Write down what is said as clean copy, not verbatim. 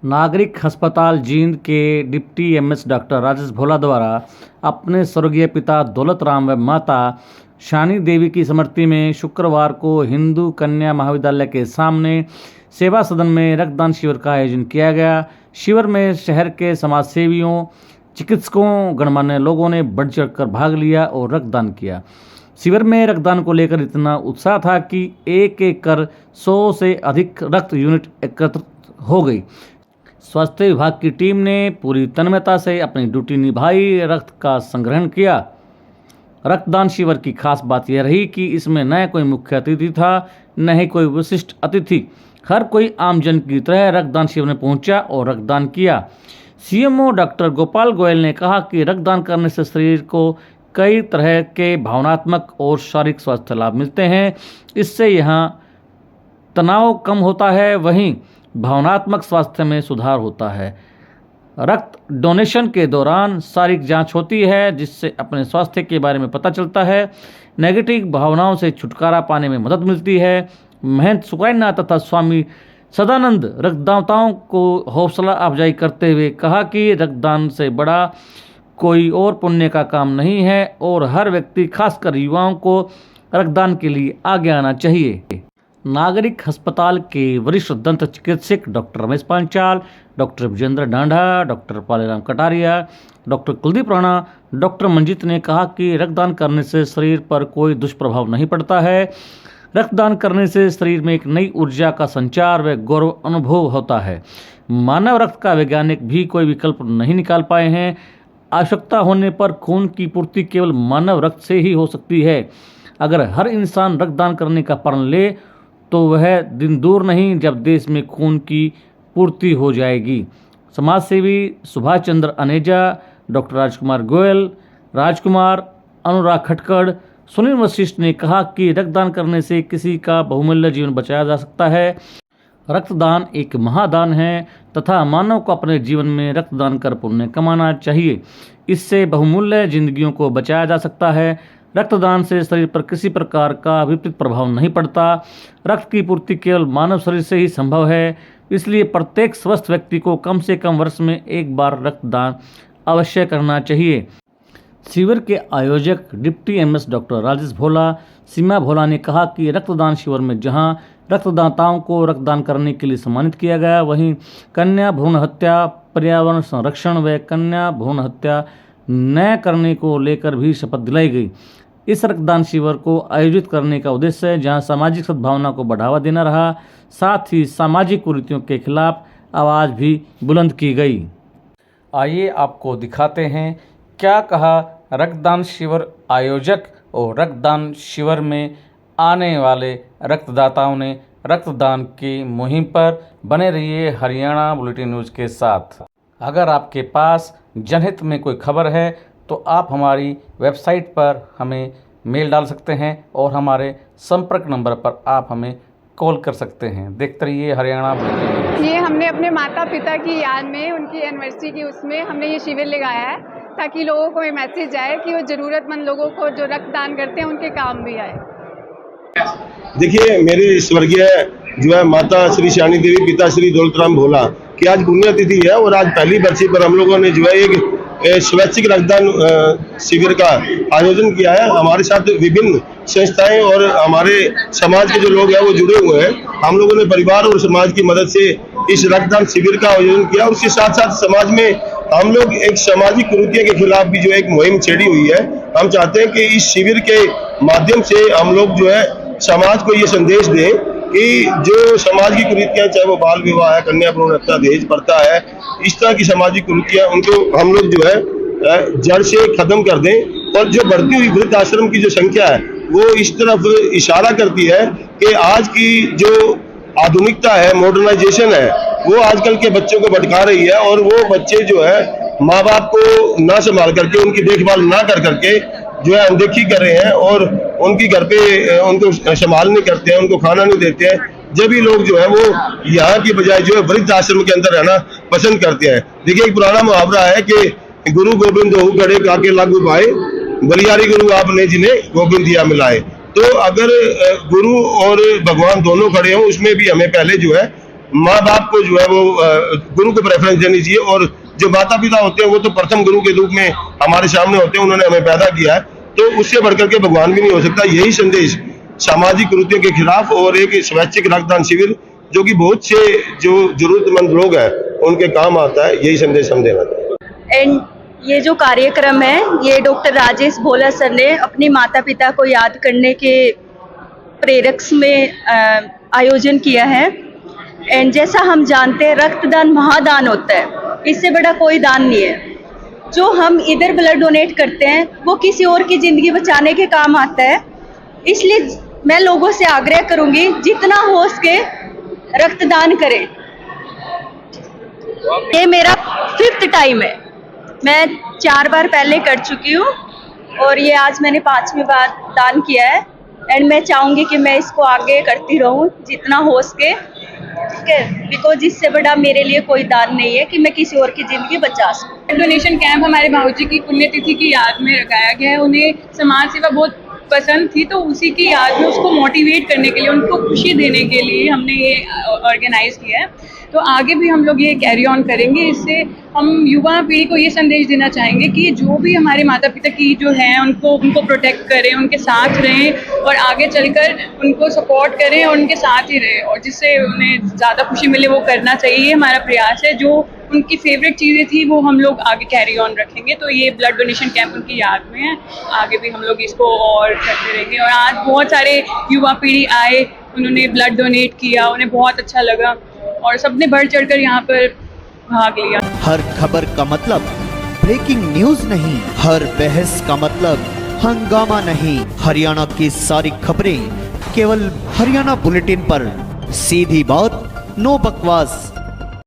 नागरिक अस्पताल जींद के डिप्टी एमएस डॉक्टर राजेश भोला द्वारा अपने स्वर्गीय पिता दौलत राम व माता शानी देवी की स्मृति में शुक्रवार को हिंदू कन्या महाविद्यालय के सामने सेवा सदन में रक्तदान शिविर का आयोजन किया गया। शिविर में शहर के समाजसेवियों, चिकित्सकों, गणमान्य लोगों ने बढ़ चढ़कर भाग लिया और रक्तदान किया। शिविर में रक्तदान को लेकर इतना उत्साह था कि एक एक कर 100 से अधिक रक्त यूनिट एकत्र हो गई। स्वास्थ्य विभाग की टीम ने पूरी तन्मयता से अपनी ड्यूटी निभाई, रक्त का संग्रहण किया। रक्तदान शिविर की खास बात यह रही कि इसमें न कोई मुख्य अतिथि था, न ही कोई विशिष्ट अतिथि। हर कोई आमजन की तरह रक्तदान शिविर में पहुंचा और रक्तदान किया। सीएमओ डॉक्टर गोपाल गोयल ने कहा कि रक्तदान करने से शरीर को कई तरह के भावनात्मक और शारीरिक स्वास्थ्य लाभ मिलते हैं। इससे यहाँ तनाव कम होता है, वहीं भावनात्मक स्वास्थ्य में सुधार होता है। रक्त डोनेशन के दौरान शारीरिक जांच होती है, जिससे अपने स्वास्थ्य के बारे में पता चलता है। नेगेटिव भावनाओं से छुटकारा पाने में मदद मिलती है। महंत सुकैना तथा स्वामी सदानंद रक्तदाताओं को हौसला अफजाई करते हुए कहा कि रक्तदान से बड़ा कोई और पुण्य का काम नहीं है और हर व्यक्ति, खासकर युवाओं को रक्तदान के लिए आगे आना चाहिए। नागरिक अस्पताल के वरिष्ठ दंत चिकित्सक doctor Ramesh Panchal, doctor Vijendra Dhanda, doctor Paleram Kataria, doctor Kuldeep Rana, doctor Manjeet ने कहा कि रक्तदान करने से शरीर पर कोई दुष्प्रभाव नहीं पड़ता है। रक्तदान करने से शरीर में एक नई ऊर्जा का संचार व गौरव अनुभव होता है। मानव रक्त का वैज्ञानिक भी कोई विकल्प नहीं निकाल पाए हैं। आवश्यकता होने पर खून की पूर्ति केवल मानव रक्त से ही हो सकती है। अगर हर इंसान रक्तदान करने का प्रण ले तो वह दिन दूर नहीं जब देश में खून की पूर्ति हो जाएगी। समाजसेवी सुभाष चंद्र अनेजा, डॉक्टर राजकुमार गोयल, राजकुमार, अनुराग खटकड़, सुनील वशिष्ठ ने कहा कि रक्तदान करने से किसी का बहुमूल्य जीवन बचाया जा सकता है। रक्तदान एक महादान है तथा मानव को अपने जीवन में रक्तदान कर पुण्य कमाना चाहिए। इससे बहुमूल्य जिंदगियों को बचाया जा सकता है। रक्तदान से शरीर पर किसी प्रकार का विपरीत प्रभाव नहीं पड़ता। रक्त की पूर्ति केवल मानव शरीर से ही संभव है। इसलिए प्रत्येक स्वस्थ व्यक्ति को कम से कम वर्ष में एक बार रक्तदान अवश्य करना चाहिए। शिविर के आयोजक डिप्टी एमएस डॉक्टर राजेश भोला, सीमा भोला ने कहा कि रक्तदान शिविर में जहां रक्तदाताओं को रक्तदान करने के लिए सम्मानित किया गया, वहीं कन्या भ्रूण हत्या, पर्यावरण संरक्षण व कन्या भ्रूण हत्या न करने को लेकर भी शपथ दिलाई गई। इस रक्तदान शिविर को आयोजित करने का उद्देश्य जहां सामाजिक सद्भावना को बढ़ावा देना रहा, साथ ही सामाजिक कुरीतियों के खिलाफ आवाज़ भी बुलंद की गई। आइए आपको दिखाते हैं क्या कहा रक्तदान शिविर आयोजक और रक्तदान शिविर में आने वाले रक्तदाताओं ने। रक्तदान की मुहिम पर बने रहिए हरियाणा बुलेटिन न्यूज़ के साथ। अगर आपके पास जनहित में कोई खबर है तो आप हमारी वेबसाइट पर हमें मेल डाल सकते हैं और हमारे संपर्क नंबर पर आप हमें कॉल कर सकते हैं। देखते रहिए हरियाणा बुलेटिन न्यूज़। ये हमने अपने माता पिता की याद में, उनकी एनिवर्सरी की उसमें हमने ये शिविर लगाया है ताकि लोगों को ये मैसेज आए कि वो ज़रूरतमंद लोगों को जो रक्तदान करते हैं उनके काम भी आए। देखिए, मेरी स्वर्गीय जो है माता श्री शानी देवी, पिता श्री दौलत राम भोला की आज पुण्यतिथि है और आज पहली बरसी पर हम लोगों ने जो है एक स्वैच्छिक रक्तदान शिविर का आयोजन किया है। हमारे साथ विभिन्न संस्थाएं और हमारे समाज के जो लोग हैं वो जुड़े हुए हैं। हम लोगों ने परिवार और समाज की मदद से इस रक्तदान शिविर का आयोजन किया और उसके साथ साथ समाज में हम लोग एक सामाजिक कुरीतियों के खिलाफ भी जो एक मुहिम छेड़ी हुई है। हम चाहते हैं कि इस शिविर के माध्यम से हम लोग जो है समाज को ये संदेश दें कि जो समाज की कुरीतियां, चाहे वो बाल विवाह है, कन्या भ्रूण हत्या, दहेज प्रथा है, इस तरह की सामाजिक कुरीतियां, उनको हम लोग जो है जड़ से खत्म कर दें। और जो बढ़ती हुई वृद्ध आश्रम की जो संख्या है वो इस तरफ इशारा करती है कि आज की जो आधुनिकता है, मॉडर्नाइजेशन है, वो आजकल के बच्चों को भटका रही है और वो बच्चे जो है माँ बाप को ना संभाल करके, उनकी देखभाल ना कर करके जो है अनदेखी कर रहे हैं और उनकी घर पे उनको संभाल नहीं करते हैं, उनको खाना नहीं देते हैं। जब भी लोग जो है वो यहाँ की बजाय जो है वृद्ध आश्रम के अंदर रहना पसंद करते हैं। देखिए, एक पुराना मुहावरा है कि गुरु गोविंद हो गड़े काके लागू पाए, बलियारी गुरु आपने जिन्हें गोविंद दिया मिलाए। तो अगर गुरु और भगवान दोनों खड़े हों, उसमें भी हमें पहले जो है माँ बाप को जो है वो गुरु को प्रेफरेंस देनी चाहिए, और जो माता पिता होते हैं वो तो प्रथम गुरु के रूप में हमारे सामने होते हैं, उन्होंने हमें पैदा किया है, तो उससे बढ़कर के भगवान भी नहीं हो सकता। यही संदेश सामाजिक कुरीतियों के खिलाफ और एक स्वैच्छिक रक्तदान शिविर जो कि बहुत से जो जरूरतमंद लोग हैं उनके काम आता है, यही संदेश हम देना चाहते हैं। एंड ये जो कार्यक्रम है ये डॉक्टर राजेश भोला सर ने अपने माता पिता को याद करने के प्रेरक में आयोजन किया है। एंड जैसा हम जानते हैं रक्तदान महादान होता है, इससे बड़ा कोई दान नहीं है। जो हम इधर ब्लड डोनेट करते हैं वो किसी और की ज़िंदगी बचाने के काम आता है। इसलिए मैं लोगों से आग्रह करूंगी जितना हो सके रक्तदान करें। ये मेरा 5th टाइम है, मैं 4 बार पहले कर चुकी हूँ और ये आज मैंने 5वीं बार दान किया है। एंड मैं चाहूँगी कि मैं इसको आगे करती रहूँ जितना हो सके, ठीक है, बिकॉज इससे बड़ा मेरे लिए कोई दान नहीं है कि मैं किसी और की ज़िंदगी बचा सकूँ। डोनेशन कैंप हमारे बाबूजी की पुण्यतिथि की याद में लगाया गया है। उन्हें समाज सेवा बहुत पसंद थी, तो उसी की याद में उसको मोटिवेट करने के लिए, उनको खुशी देने के लिए हमने ये ऑर्गेनाइज किया है। तो आगे भी हम लोग ये कैरी ऑन करेंगे। इससे हम युवा पीढ़ी को ये संदेश देना चाहेंगे कि जो भी हमारे माता पिता की जो हैं उनको प्रोटेक्ट करें, उनके साथ रहें और आगे चलकर उनको सपोर्ट करें और उनके साथ ही रहें, और जिससे उन्हें ज़्यादा खुशी मिले वो करना चाहिए। ये हमारा प्रयास है। जो उनकी फेवरेट चीज़ें थी वो हम लोग आगे कैरी ऑन रखेंगे। तो ये ब्लड डोनेशन कैंप उनकी याद में है, आगे भी हम लोग इसको और करते रहेंगे। और आज बहुत सारे युवा पीढ़ी आए, उन्होंने ब्लड डोनेट किया, उन्हें बहुत अच्छा लगा और सबने बढ़ चढ़कर यहाँ पर भाग लिया। हर खबर का मतलब ब्रेकिंग न्यूज नहीं, हर बहस का मतलब हंगामा नहीं। हरियाणा की सारी खबरें केवल हरियाणा बुलेटिन पर, सीधी बात, नो बकवास।